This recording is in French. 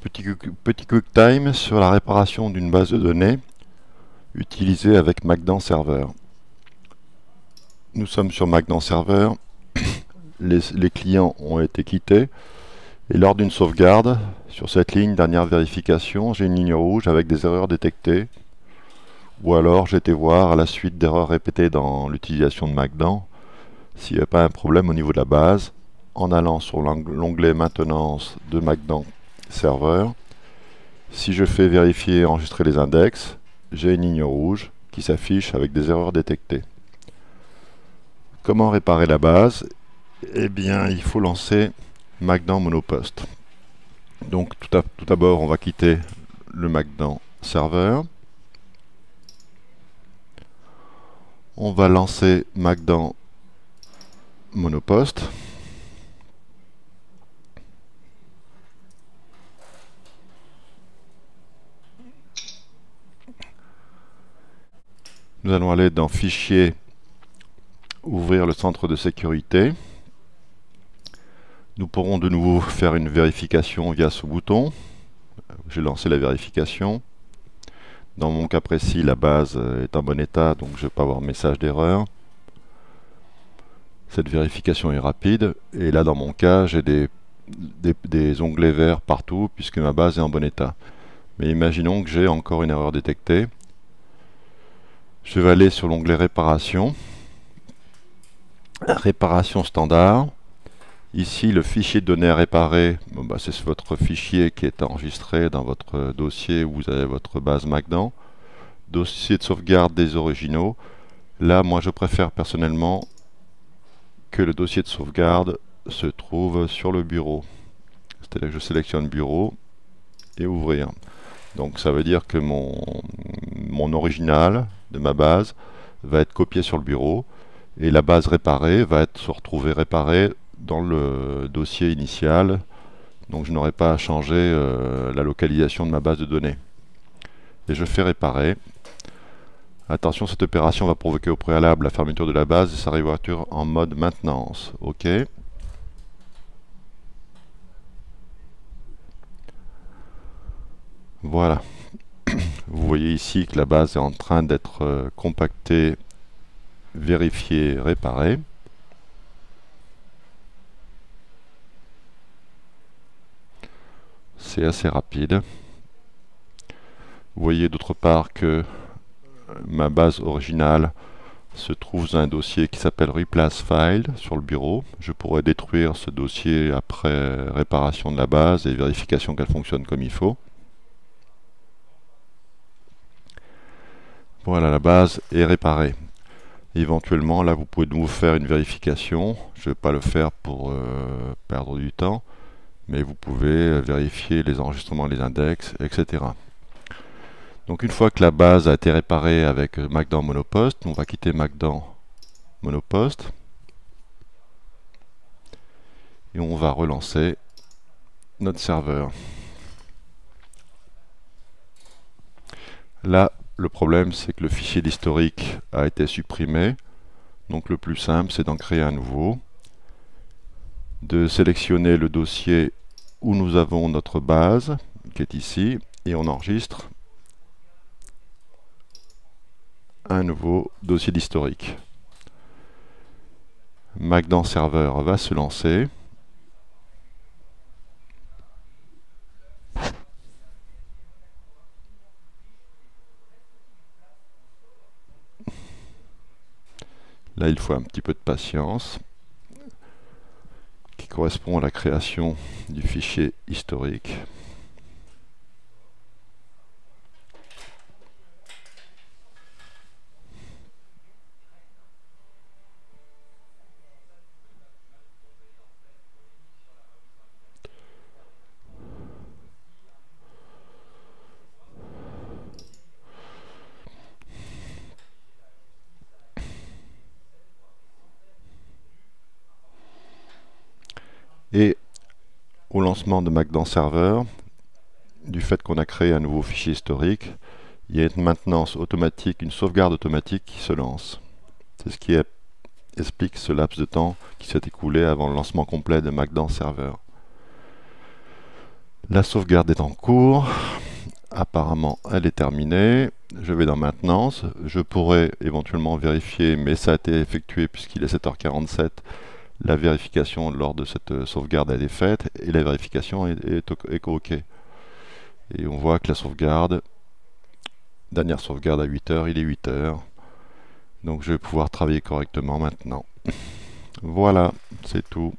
Petit QuickTime sur la réparation d'une base de données utilisée avec Magdan Server. Nous sommes sur Magdan Server, les clients ont été quittés et lors d'une sauvegarde, sur cette ligne dernière vérification, j'ai une ligne rouge avec des erreurs détectées ou alors j'ai été voir à la suite d'erreurs répétées dans l'utilisation de Magdan s'il n'y a pas un problème au niveau de la base en allant sur l'onglet maintenance de Magdan Server. Si je fais vérifier et enregistrer les index, j'ai une ligne rouge qui s'affiche avec des erreurs détectées. Comment réparer la base? Eh bien, il faut lancer Magdan Monopost. Donc, tout d'abord, on va quitter le Magdan Server. On va lancer Magdan Monopost. Nous allons aller dans Fichier, ouvrir le centre de sécurité. Nous pourrons de nouveau faire une vérification via ce bouton. J'ai lancé la vérification. Dans mon cas précis, la base est en bon état, donc je ne vais pas avoir message d'erreur. Cette vérification est rapide. Et là, dans mon cas, j'ai des onglets verts partout puisque ma base est en bon état. Mais imaginons que j'ai encore une erreur détectée. Je vais aller sur l'onglet Réparation. Réparation standard. Ici, le fichier de données à réparer, c'est votre fichier qui est enregistré dans votre dossier où vous avez votre base Magdan. Dossier de sauvegarde des originaux. Là, moi, je préfère personnellement que le dossier de sauvegarde se trouve sur le bureau. C'est-à-dire que je sélectionne Bureau et Ouvrir. Donc, ça veut dire que mon original de ma base va être copié sur le bureau et la base réparée va se retrouver réparée dans le dossier initial, donc je n'aurai pas à changer la localisation de ma base de données. Et je fais réparer. Attention, cette opération va provoquer au préalable la fermeture de la base et sa réouverture en mode maintenance. OK. Voilà. Vous voyez ici que la base est en train d'être compactée, vérifiée, réparée. C'est assez rapide. Vous voyez d'autre part que ma base originale se trouve dans un dossier qui s'appelle Replace File sur le bureau. Je pourrais détruire ce dossier après réparation de la base et vérification qu'elle fonctionne comme il faut. Voilà, la base est réparée. Éventuellement, là, vous pouvez de nouveau faire une vérification. Je ne vais pas le faire pour perdre du temps, mais vous pouvez vérifier les enregistrements, les index, etc. Donc une fois que la base a été réparée avec Magdan Monopost, on va quitter Magdan Monopost et on va relancer notre serveur. Là, le problème, c'est que le fichier d'historique a été supprimé. Donc le plus simple, c'est d'en créer un nouveau, de sélectionner le dossier où nous avons notre base, qui est ici, et on enregistre un nouveau dossier d'historique. Magdan Server va se lancer. Là, il faut un petit peu de patience, qui correspond à la création du fichier historique. Et au lancement de Magdan Server, du fait qu'on a créé un nouveau fichier historique, il y a une maintenance automatique, une sauvegarde automatique qui se lance. C'est ce qui explique ce laps de temps qui s'est écoulé avant le lancement complet de Magdan Server. La sauvegarde est en cours. Apparemment, elle est terminée. Je vais dans maintenance. Je pourrais éventuellement vérifier, mais ça a été effectué puisqu'il est 7h47. La vérification lors de cette sauvegarde elle est faite et la vérification est OK. Et on voit que la sauvegarde, dernière sauvegarde à 8h, il est 8h. Donc je vais pouvoir travailler correctement maintenant. Voilà, c'est tout.